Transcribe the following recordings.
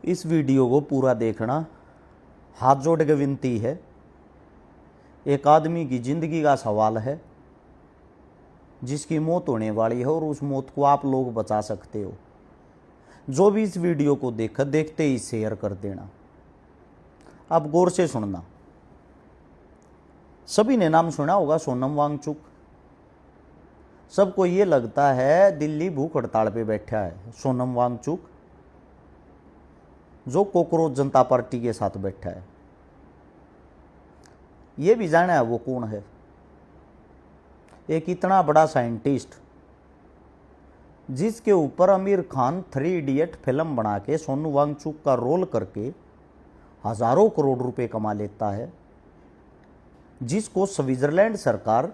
इस वीडियो को पूरा देखना, हाथ जोड़ के विनती है। एक आदमी की जिंदगी का सवाल है जिसकी मौत होने वाली है और उस मौत को आप लोग बचा सकते हो। जो भी इस वीडियो को देखते ही शेयर कर देना। अब गौर से सुनना। सभी ने नाम सुना होगा सोनम वांगचुक। सबको ये लगता है दिल्ली भूख हड़ताल पे बैठा है सोनम वांगचुक, जो कॉकरोच जनता पार्टी के साथ बैठा है। ये भी जाना है वो कौन है। एक इतना बड़ा साइंटिस्ट जिसके ऊपर आमिर खान 3 इडियट फिल्म बना के सोनू वांगचुक का रोल करके हजारों करोड़ रुपए कमा लेता है, जिसको स्विट्जरलैंड सरकार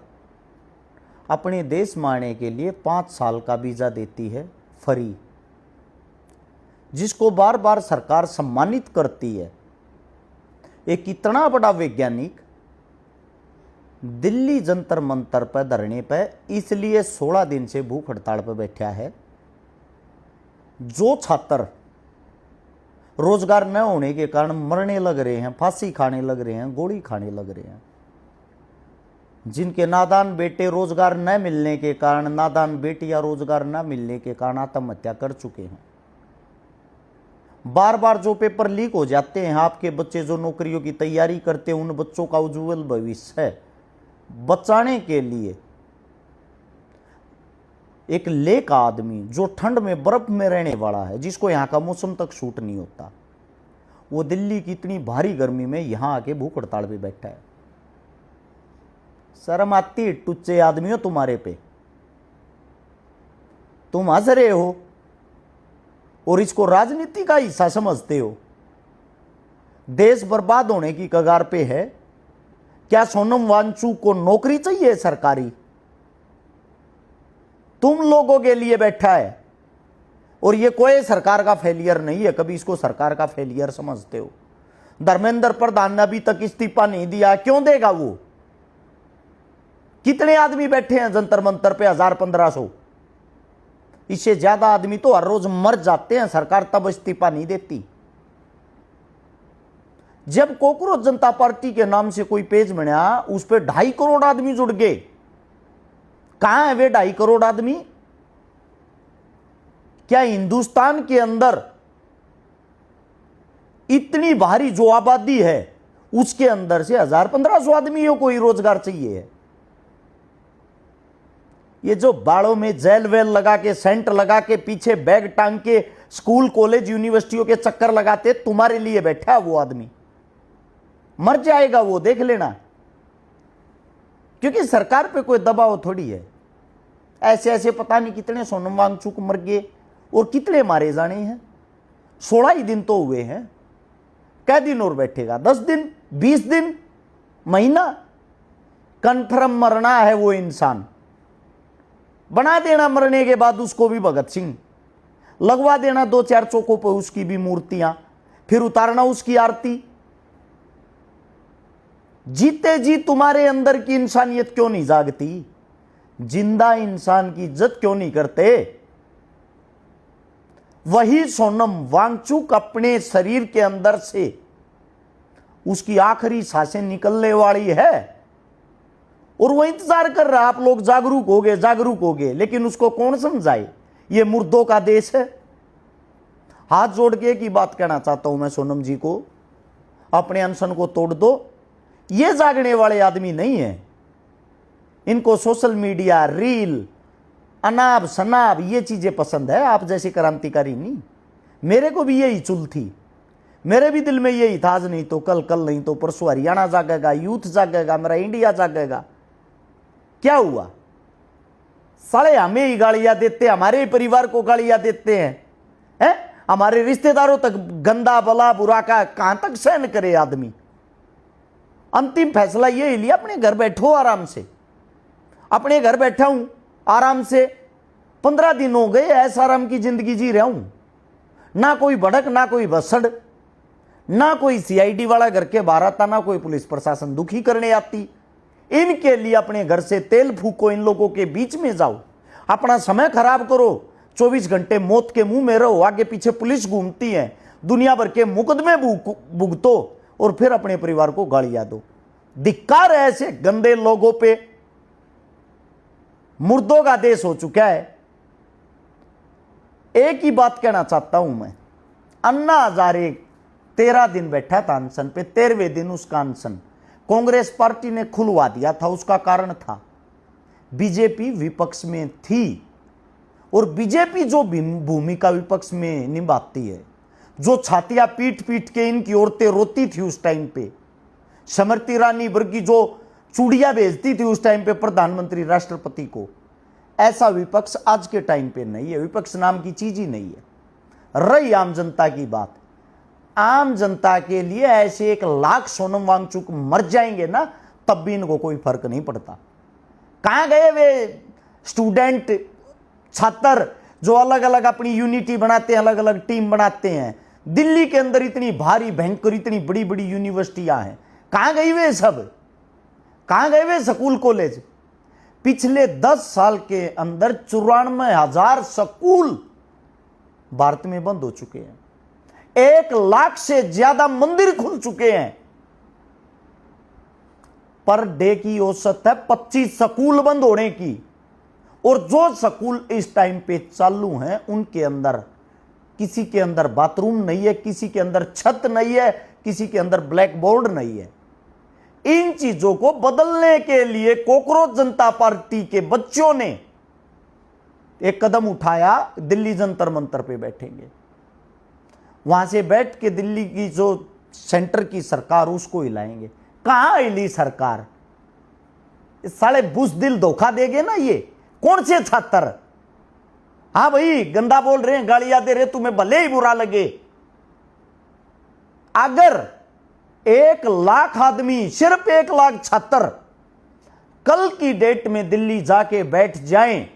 अपने देश में आने के लिए 5 साल का वीजा देती है फ्री, जिसको बार बार सरकार सम्मानित करती है। एक इतना बड़ा वैज्ञानिक दिल्ली जंतर मंतर पर धरने पर इसलिए 16 दिन से भूख हड़ताल पर बैठा है। जो छात्र रोजगार न होने के कारण मरने लग रहे हैं, फांसी खाने लग रहे हैं, गोली खाने लग रहे हैं, जिनके नादान बेटे रोजगार न मिलने के कारण, नादान बेटियां रोजगार न मिलने के कारण आत्महत्या कर चुके हैं। बार बार जो पेपर लीक हो जाते हैं, आपके बच्चे जो नौकरियों की तैयारी करते हैं, उन बच्चों का उज्जवल भविष्य बचाने के लिए एक लेक आदमी जो ठंड में बर्फ में रहने वाला है, जिसको यहां का मौसम तक सूट नहीं होता, वो दिल्ली की इतनी भारी गर्मी में यहां आके भूख हड़ताल पे बैठा है। शर्म आती है टुच्चे आदमियों तुम्हारे पे? तुम हंस रहे हो और इसको राजनीति का हिस्सा समझते हो। देश बर्बाद होने की कगार पे है। क्या सोनम वांगचुक को नौकरी चाहिए सरकारी? तुम लोगों के लिए बैठा है और ये कोई सरकार का फेलियर नहीं है। कभी इसको सरकार का फेलियर समझते हो? धर्मेंद्र प्रधान ने अभी तक इस्तीफा नहीं दिया, क्यों देगा वो? कितने आदमी बैठे हैं जंतर मंतर पे? 1000-1500। इससे ज्यादा आदमी तो हर रोज मर जाते हैं, सरकार तब इस्तीफा नहीं देती। जब कॉकरोच जनता पार्टी के नाम से कोई पेज बना, उस पर 2.5 करोड़ आदमी जुड़ गए। कहां है वे 2.5 करोड़ आदमी? क्या हिंदुस्तान के अंदर इतनी भारी जो आबादी है उसके अंदर से 1000-1500 आदमियों को ही रोजगार चाहिए है? ये जो बाड़ों में जेल वेल लगा के, सेंट लगा के, पीछे बैग टांग के स्कूल कॉलेज यूनिवर्सिटियों के चक्कर लगाते, तुम्हारे लिए बैठा है वो आदमी। मर जाएगा वो, देख लेना। क्योंकि सरकार पे कोई दबाव थोड़ी है। ऐसे ऐसे पता नहीं कितने सोनम वांगचुक मर गए और कितने मारे जाने हैं। 16 ही दिन तो हुए हैं। कै दिन और बैठेगा? 10 दिन, 20 दिन, महीना? कन्फर्म मरना है वो इंसान। बना देना मरने के बाद उसको भी भगत सिंह, लगवा देना 2-4 चौकों पर उसकी भी मूर्तियां, फिर उतारना उसकी आरती। जीते जी तुम्हारे अंदर की इंसानियत क्यों नहीं जागती? जिंदा इंसान की इज्जत क्यों नहीं करते? वही सोनम वांगचुक अपने शरीर के अंदर से उसकी आखिरी सांसें निकलने वाली है और वो इंतजार कर रहा, आप लोग जागरूक हो गए, लेकिन उसको कौन समझाए? ये मुर्दों का देश है। हाथ जोड़ के एक ही बात कहना चाहता हूं मैं सोनम जी को, अपने अनशन को तोड़ दो। ये जागने वाले आदमी नहीं है। इनको सोशल मीडिया, रील, अनाब शनाब ये चीजें पसंद है। आप जैसे क्रांतिकारी नहीं। मेरे को भी यही चुल थी, मेरे भी दिल में यही था, आज नहीं तो कल, कल नहीं तो परसों हरियाणा जागेगा, यूथ जागेगा, मेरा इंडिया जागेगा। क्या हुआ? साले हमें ही गालियां देते, हमारे परिवार को गालियां देते हैं, हमारे रिश्तेदारों तक गंदा भला बुरा का कहां तक सहन करे आदमी? अंतिम फैसला ये लिया, अपने घर बैठो आराम से। अपने घर बैठा हूं आराम से, 15 दिन हो गए ऐसा आराम की जिंदगी जी रहा हूं। ना कोई भड़क, ना कोई भसड़, ना कोई सीआईडी वाला घर के बाहर आता, ना कोई पुलिस प्रशासन दुखी करने आती। इनके लिए अपने घर से तेल फूको, इन लोगों के बीच में जाओ, अपना समय खराब करो, 24 घंटे मौत के मुंह में रहो, आगे पीछे पुलिस घूमती है, दुनिया भर के मुकदमे भुगतो और फिर अपने परिवार को गालियां दो। धिक्कार है ऐसे गंदे लोगों पे। मुर्दों का देश हो चुका है। एक ही बात कहना चाहता हूं मैं, अन्ना हजारे 13 दिन बैठा था अनशन पे, 13वें दिन उसका अनशन कांग्रेस पार्टी ने खुलवा दिया था। उसका कारण था बीजेपी विपक्ष में थी, और बीजेपी जो भूमिका विपक्ष में निभाती है, जो छातियां पीट पीट के इनकी औरतें रोती थी उस टाइम पे, स्मृति ईरानी वर्गी जो चूड़ियां भेजती थी उस टाइम पे प्रधानमंत्री राष्ट्रपति को, ऐसा विपक्ष आज के टाइम पे नहीं है। विपक्ष नाम की चीज ही नहीं है। रही आम जनता की बात, आम जनता के लिए ऐसे 1 लाख सोनम वांगचुक मर जाएंगे ना, तब भी इनको कोई फर्क नहीं पड़ता। कहां गए वे स्टूडेंट, छात्र जो अलग अलग अपनी यूनिटी बनाते हैं, अलग अलग टीम बनाते हैं। दिल्ली के अंदर इतनी भारी भयंकर इतनी बड़ी बड़ी यूनिवर्सिटियां हैं, कहां गई वे सब? कहां गए वे स्कूल कॉलेज? पिछले 10 साल के अंदर 94,000 स्कूल भारत में बंद हो चुके हैं। 1 लाख से ज्यादा मंदिर खुल चुके हैं। पर डे की औसत है 25 स्कूल बंद होने की। और जो स्कूल इस टाइम पे चालू हैं उनके अंदर किसी के अंदर बाथरूम नहीं है, किसी के अंदर छत नहीं है, किसी के अंदर ब्लैक बोर्ड नहीं है। इन चीजों को बदलने के लिए कॉकरोच जनता पार्टी के बच्चों ने एक कदम उठाया। दिल्ली जंतर मंतर पे बैठेंगे, वहां से बैठ के दिल्ली की जो सेंटर की सरकार उसको हिलाएंगे। कहां हिली सरकार? साले बुज़दिल धोखा देंगे ना ये। कौन से छात्र? हाँ भाई, गंदा बोल रहे हैं, गालियां दे रहे, तुम्हें भले ही बुरा लगे। अगर 1 लाख आदमी, सिर्फ 1 लाख छात्र कल की डेट में दिल्ली जाके बैठ जाएं,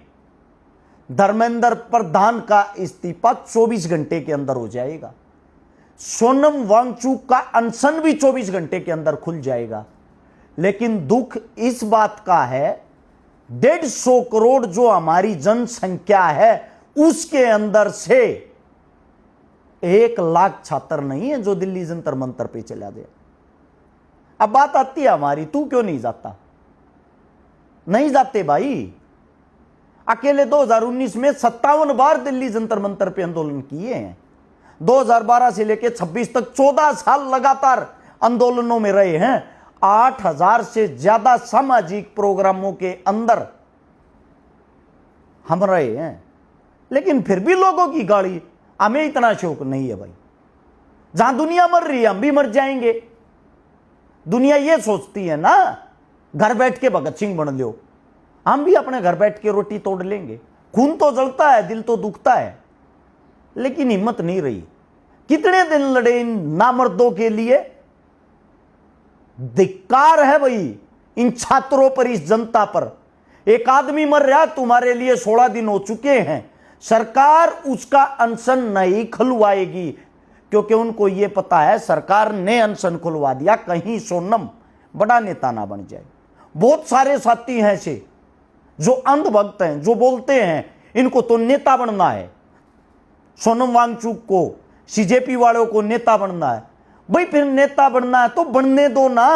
धर्मेंद्र प्रधान का इस्तीफा 24 घंटे के अंदर हो जाएगा। सोनम वांगचुक का अनशन भी 24 घंटे के अंदर खुल जाएगा। लेकिन दुख इस बात का है, 150 करोड़ जो हमारी जनसंख्या है उसके अंदर से 1 लाख छात्र नहीं है जो दिल्ली जंतर मंतर पे चला गया। अब बात आती है हमारी, तू क्यों नहीं जाता? नहीं जाते भाई। अकेले 2019 में 57 बार दिल्ली जंतर मंतर पे आंदोलन किए हैं। 2012 से लेकर 26 तक 14 साल लगातार आंदोलनों में रहे हैं। 8,000 से ज्यादा सामाजिक प्रोग्रामों के अंदर हम रहे हैं। लेकिन फिर भी लोगों की गाड़ी, हमें इतना शौक नहीं है भाई। जहां दुनिया मर रही है हम भी मर जाएंगे। दुनिया ये सोचती है ना, घर बैठ के भगत सिंह बन लो, हम भी अपने घर बैठ के रोटी तोड़ लेंगे। खून तो जलता है, दिल तो दुखता है, लेकिन हिम्मत नहीं रही। कितने दिन लड़े इन नामर्दों के लिए। धिक्कार है भाई इन छात्रों पर, इस जनता पर। एक आदमी मर रहा, तुम्हारे लिए 16 दिन हो चुके हैं। सरकार उसका अनशन नहीं खुलवाएगी, क्योंकि उनको यह पता है सरकार ने अनशन खुलवा दिया, कहीं सोनम बड़ा नेता ना बन जाए। बहुत सारे साथी हैं ऐसे जो अंधभक्त हैं, जो बोलते हैं इनको तो नेता बनना है, सोनम वांगचुक को, सीजेपी वालों को नेता बनना है। भाई फिर नेता बनना है तो बनने दो ना।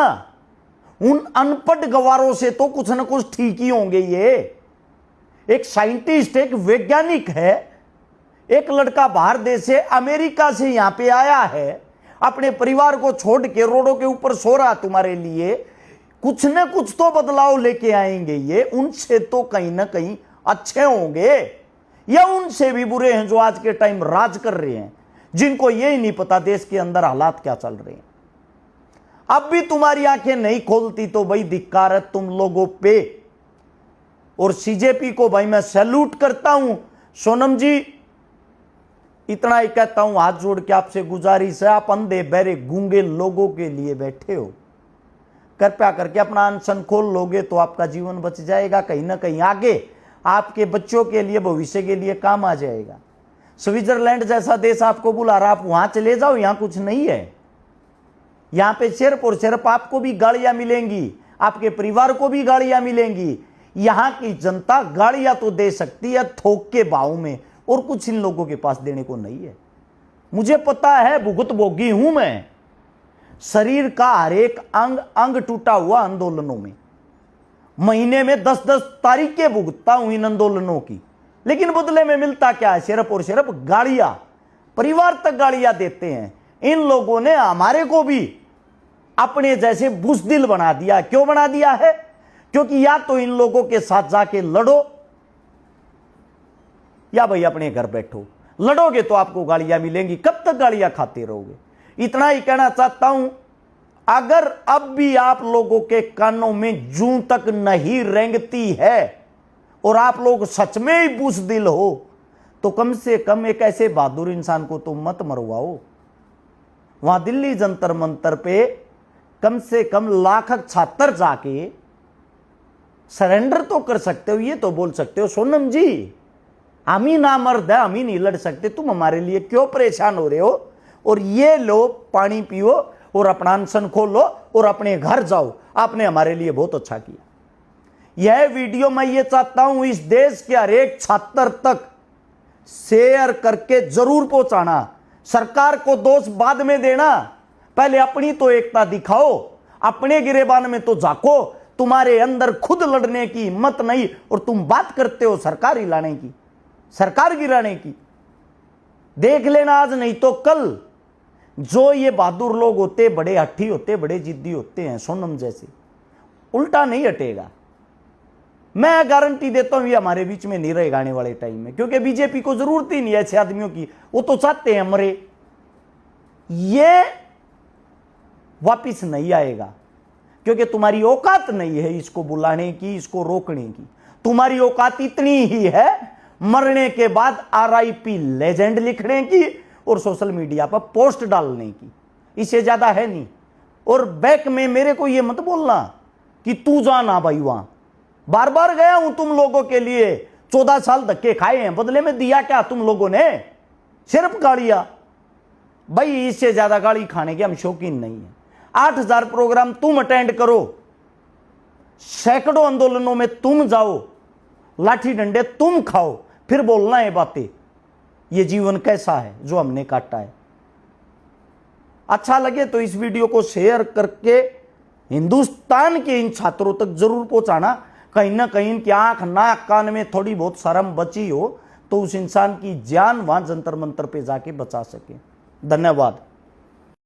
उन अनपढ़ गवारों से तो कुछ ना कुछ ठीक ही होंगे। ये एक साइंटिस्ट, एक वैज्ञानिक है, एक लड़का बाहर देश से, अमेरिका से यहां पे आया है, अपने परिवार को छोड़ के रोडों के ऊपर सो रहा तुम्हारे लिए। कुछ ना कुछ तो बदलाव लेके आएंगे ये। उनसे तो कहीं ना कहीं अच्छे होंगे, या उनसे भी बुरे हैं जो आज के टाइम राज कर रहे हैं, जिनको यही नहीं पता देश के अंदर हालात क्या चल रहे हैं। अब भी तुम्हारी आंखें नहीं खोलती तो भाई धिक्कार है तुम लोगों पे। और सीजेपी को भाई मैं सैल्यूट करता हूं। सोनम जी, इतना ही कहता हूं, हाथ जोड़ के आपसे गुजारिश है, आप अंधे बहरे गूंगे लोगों के लिए बैठे हो, कृपया करके अपना अनशन खोल लोगे तो आपका जीवन बच जाएगा। कहीं ना कहीं आगे आपके बच्चों के लिए, भविष्य के लिए काम आ जाएगा। स्विट्जरलैंड जैसा देश आपको बुला रहा, आप वहां चले जाओ, यहां कुछ नहीं है। यहां पे सिर्फ और सिर्फ आपको भी गालियां मिलेंगी, आपके परिवार को भी गालियां मिलेंगी। यहां की जनता गालियां तो दे सकती है थोक के भाव में, और कुछ इन लोगों के पास देने को नहीं है। मुझे पता है, भुगत भोगी हूं मैं। शरीर का हर एक अंग अंग टूटा हुआ आंदोलनों में, महीने में 10-10 तारीखें भुगतता हूं इन आंदोलनों की, लेकिन बदले में मिलता क्या है? सिर्फ और सिर्फ गालियां। परिवार तक गालियां देते हैं। इन लोगों ने हमारे को भी अपने जैसे बुज़दिल बना दिया। क्यों बना दिया है? क्योंकि या तो इन लोगों के साथ जाके लड़ो या भाई अपने घर बैठो। लड़ोगे तो आपको गालियां मिलेंगी। कब तक गालियां खाते रहोगे? इतना ही कहना चाहता हूं, अगर अब भी आप लोगों के कानों में जूं तक नहीं रेंगती है और आप लोग सच में ही बुज़दिल हो, तो कम से कम एक ऐसे बहादुर इंसान को तो मत मरवाओ। वहां दिल्ली जंतर मंतर पे कम से कम लाख छात्र जाके सरेंडर तो कर सकते हो। ये तो बोल सकते हो, सोनम जी हम ही ना मर्द है, हम ही नहीं लड़ सकते, तुम हमारे लिए क्यों परेशान हो रहे हो? और ये लो पानी पियो और अपना अनशन खोलो और अपने घर जाओ। आपने हमारे लिए बहुत अच्छा किया। यह वीडियो मैं ये चाहता हूं इस देश के हर एक छात्र तक शेयर करके जरूर पहुंचाना। सरकार को दोष बाद में देना, पहले अपनी तो एकता दिखाओ, अपने गिरेबान में तो झांको। तुम्हारे अंदर खुद लड़ने की हिम्मत नहीं और तुम बात करते हो सरकार हिलाने की, सरकार गिराने की। देख लेना आज नहीं तो कल, जो ये बहादुर लोग होते, बड़े हट्ठी होते, बड़े जिद्दी होते हैं सोनम जैसे, उल्टा नहीं हटेगा। मैं गारंटी देता हूं ये हमारे बीच में नहीं रहेगा आने वाले टाइम में, क्योंकि बीजेपी को जरूरत ही नहीं है ऐसे आदमियों की। वो तो चाहते हैं मरे। ये वापिस नहीं आएगा, क्योंकि तुम्हारी औकात नहीं है इसको बुलाने की, इसको रोकने की। तुम्हारी औकात इतनी ही है मरने के बाद RIP लेजेंड लिखने की और सोशल मीडिया पर पोस्ट डालने की, इससे ज्यादा है नहीं। और बैक में मेरे को ये मत बोलना कि तू जाना भाई, वहां बार बार गया हूं तुम लोगों के लिए, 14 साल धक्के खाए हैं, बदले में दिया क्या तुम लोगों ने? सिर्फ गालियां। भाई इससे ज्यादा गाली खाने के हम शौकीन नहीं है। 8000 प्रोग्राम तुम अटेंड करो, सैकड़ों आंदोलनों में तुम जाओ, लाठी डंडे तुम खाओ, फिर बोलना है बातें। ये जीवन कैसा है जो हमने काटा है। अच्छा लगे तो इस वीडियो को शेयर करके हिंदुस्तान के इन छात्रों तक जरूर पहुंचाना। कहीं ना कहीं इनकी आंख नाक कान में थोड़ी बहुत शर्म बची हो तो उस इंसान की जान वहां जंतर मंतर पे जाके बचा सके। धन्यवाद।